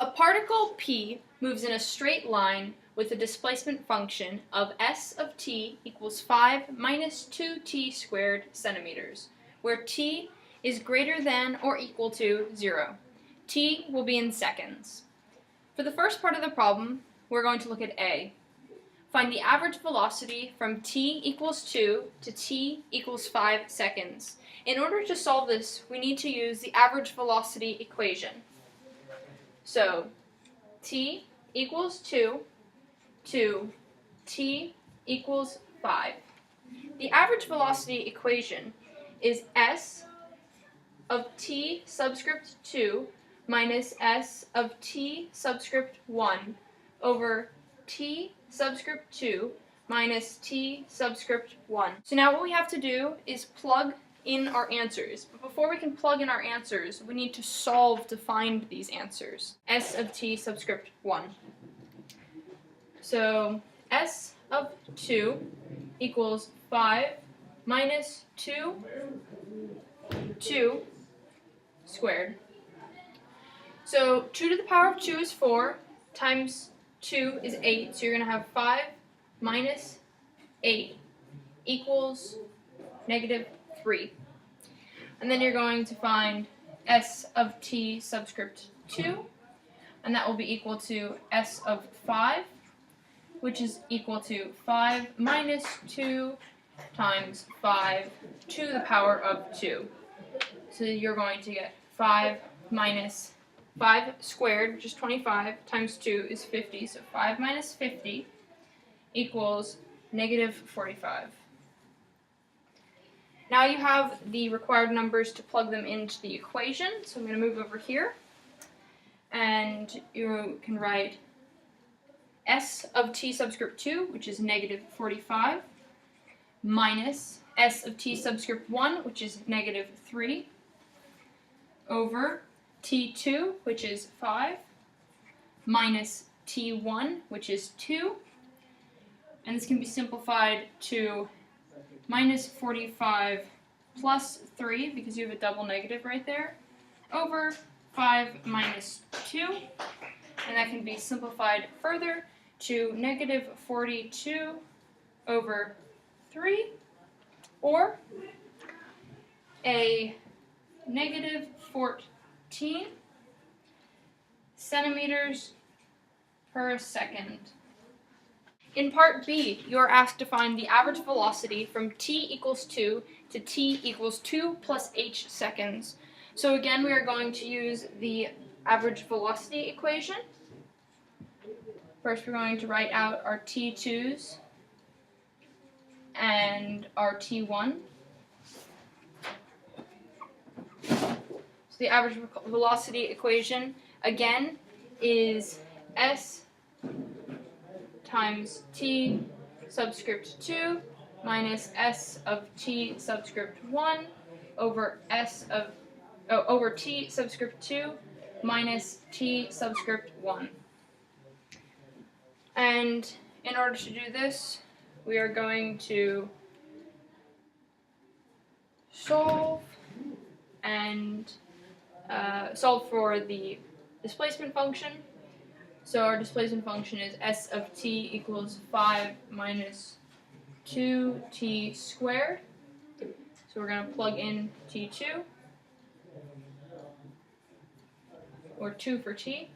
A particle P moves in a straight line with a displacement function of s of t equals 5 minus 2t squared centimeters, where t is greater than or equal to 0. T will be in seconds. For the first part of the problem, we're going to look at A. Find the average velocity from t equals 2 to t equals 5 seconds. In order to solve this, we need to use the average velocity equation. So, t equals 2 to t equals 5. The average velocity equation is s of t subscript 2 minus s of t subscript 1 over t subscript 2 minus t subscript 1. So now what we have to do is plug in our answers. But before we can plug in our answers, we need to solve to find these answers. S of t subscript 1. So s of 2 equals 5 minus 2 squared. So 2 to the power of 2 is 4, times 2 is 8, so you're going to have 5 minus 8 equals negative 3. And then you're going to find s of t subscript 2, and that will be equal to s of 5, which is equal to 5 minus 2 times 5 to the power of 2. So you're going to get 5 minus 5 squared, which is 25, times 2 is 50. So 5 minus 50 equals negative 45. Now you have the required numbers to plug them into the equation. So I'm going to move over here. And you can write s of t subscript 2, which is negative 45, minus s of t subscript 1, which is negative 3, over t2, which is 5, minus t1, which is 2, and this can be simplified to minus 45 plus 3, because you have a double negative right there, over 5 minus 2, and that can be simplified further to negative 42 over 3, or a negative 14 centimeters per second. In part B, you are asked to find the average velocity from t equals 2 to t equals 2 plus h seconds. So again, we are going to use the average velocity equation. First, we're going to write out our t2s and our t1. So the average velocity equation, again, is s times t subscript 2 minus s of t subscript 1 over over t subscript 2 minus t subscript 1. And in order to do this, we are going to solve for the displacement function. So our displacement function is s of t equals 5 minus 2t squared. So we're going to plug in t2, or 2 for t,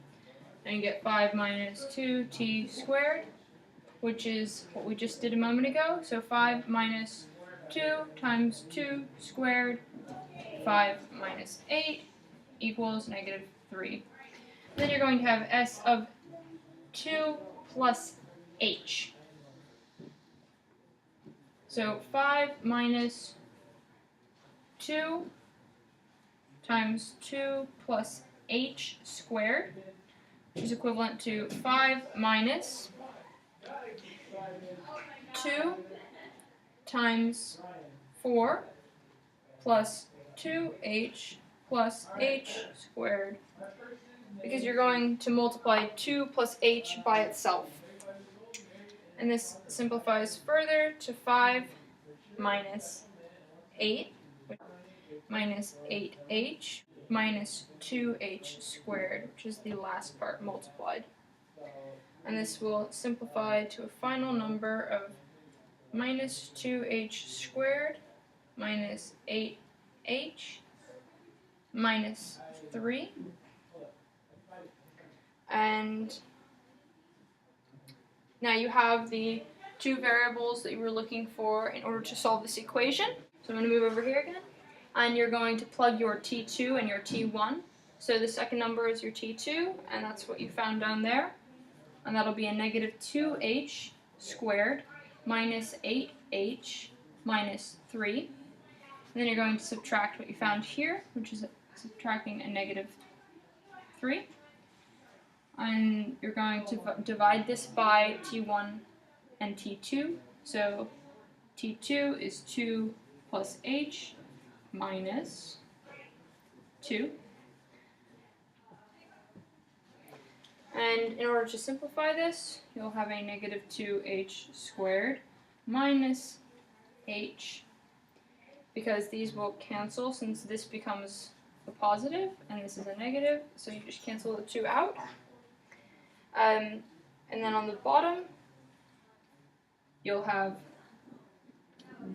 and you get 5 minus 2t squared, which is what we just did a moment ago. So 5 minus 2 times 2 squared, 5 minus 8 equals negative 3. Then you're going to have s of 2 plus h. So 5 minus 2 times 2 plus h squared, which is equivalent to 5 minus 2 times 4 plus 2h plus h squared, because you're going to multiply 2 plus h by itself. And this simplifies further to 5 minus 8 minus 8h minus 2h squared, which is the last part multiplied. And this will simplify to a final number of minus 2h squared minus 8h minus 3. And now you have the two variables that you were looking for in order to solve this equation. So I'm going to move over here again. And you're going to plug your T2 and your T1. So the second number is your T2, and that's what you found down there. And that'll be a negative 2h squared minus 8h minus 3. And then you're going to subtract what you found here, which is subtracting a negative 3. And you're going to divide this by T1 and T2. So T2 is 2 plus h minus 2. And in order to simplify this, you'll have a negative 2h squared minus h, because these will cancel since this becomes a positive and this is a negative, so you just cancel the 2 out. And then on the bottom, you'll have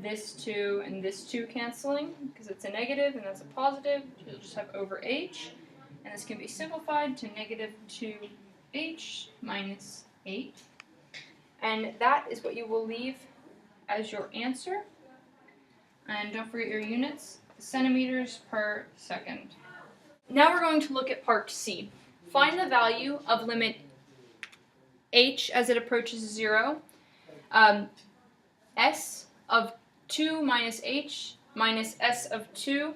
this 2 and this 2 canceling, because it's a negative and that's a positive. You'll just have over h, and this can be simplified to negative 2h minus 8. And that is what you will leave as your answer. And don't forget your units, centimeters per second. Now we're going to look at part C. Find the value of limit h as it approaches 0, s of 2 minus h minus s of 2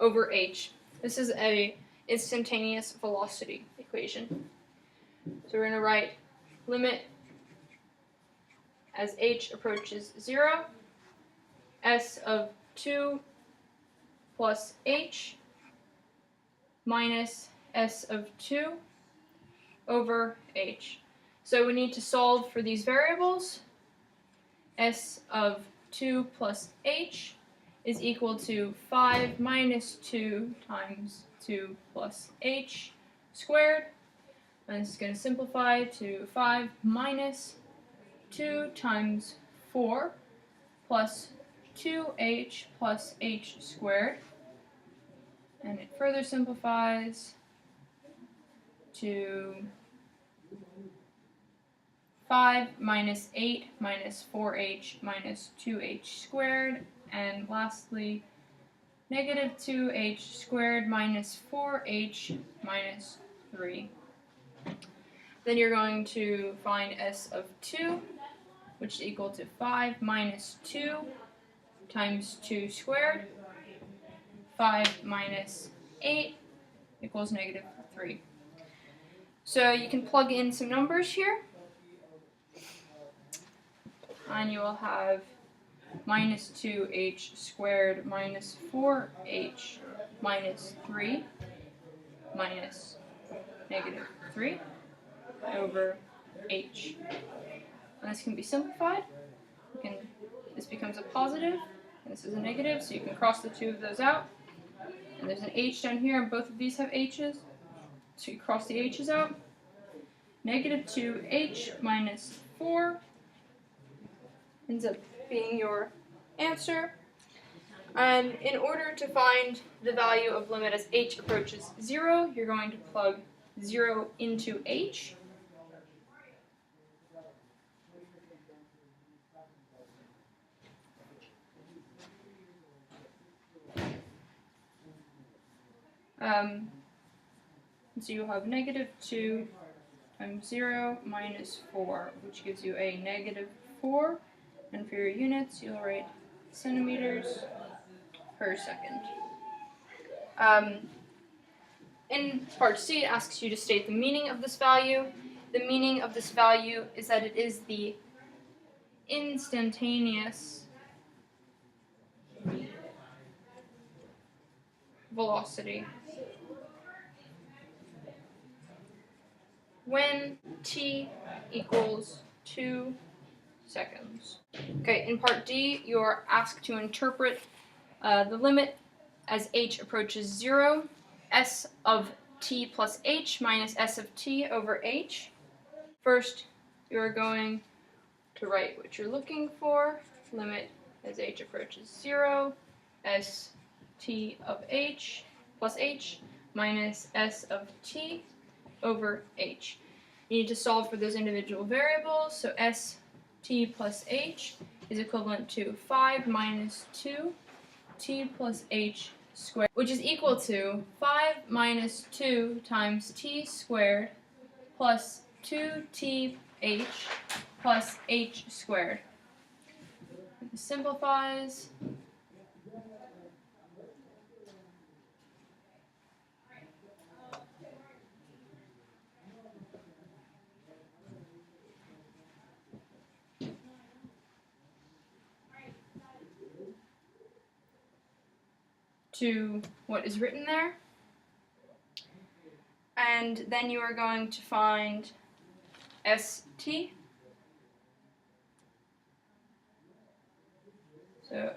over h. This is a instantaneous velocity equation. So we're going to write limit as h approaches 0, s of 2 plus h minus s of 2 over h. So we need to solve for these variables. S of 2 plus h is equal to 5 minus 2 times 2 plus h squared. And this is going to simplify to 5 minus 2 times 4 plus 2h plus h squared. And it further simplifies to 5 minus 8 minus 4h minus 2h squared, and lastly negative 2h squared minus 4h minus 3. Then you're going to find s of 2, which is equal to 5 minus 2 times 2 squared. 5 minus 8 equals negative 3. So you can plug in some numbers here, and you will have minus 2h squared minus 4h minus 3 minus negative 3 over h. And this can be simplified. This becomes a positive, and this is a negative, so you can cross the two of those out. And there's an h down here, and both of these have h's, so you cross the h's out. Negative 2h minus 4 ends up being your answer. And in order to find the value of limit as h approaches 0, you're going to plug 0 into h. So you'll have negative 2 times 0 minus 4, which gives you a negative 4. And for your units, you'll write centimeters per second. In part C, it asks you to state the meaning of this value. The meaning of this value is that it is the instantaneous velocity when t equals 2 seconds. Okay, in part D, you're asked to interpret the limit as h approaches 0, s of t plus h minus s of t over h. First, you are going to write what you're looking for. Limit as h approaches 0, s t of h plus h minus s of t over h. You need to solve for those individual variables, so s t plus h is equivalent to 5 minus 2 t plus h squared, which is equal to 5 minus 2 times t squared plus 2th plus h squared. It simplifies. To what is written there. And then you are going to find st. So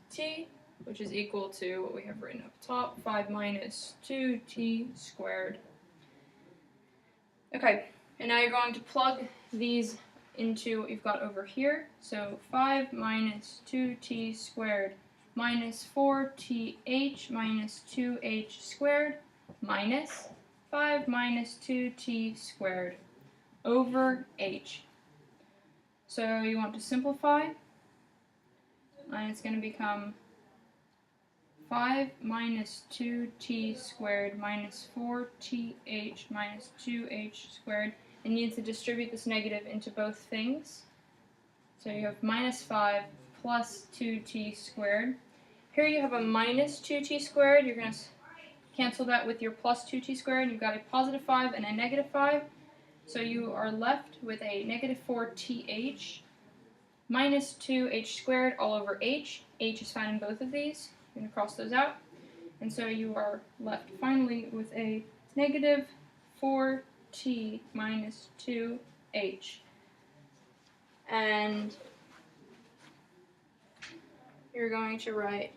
st, which is equal to what we have written up top, 5 minus 2t squared. Okay, and now you're going to plug these into what you've got over here. So 5 minus 2t squared minus 4th minus 2h squared minus 5 minus 2t squared over h. So you want to simplify, and it's going to become 5 minus 2t squared minus 4th minus 2h squared, and you need to distribute this negative into both things. So you have minus 5 plus 2t squared. Here you have a minus 2t squared. You're going to cancel that with your plus 2t squared. You've got a positive 5 and a negative 5. So you are left with a negative 4th minus 2h squared all over h. H is found in both of these. You're going to cross those out. And so you are left finally with a negative 4t minus 2h. And you're going to write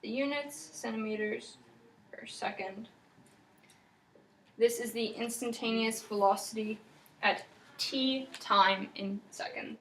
the units, centimeters per second. This is the instantaneous velocity at t time in seconds.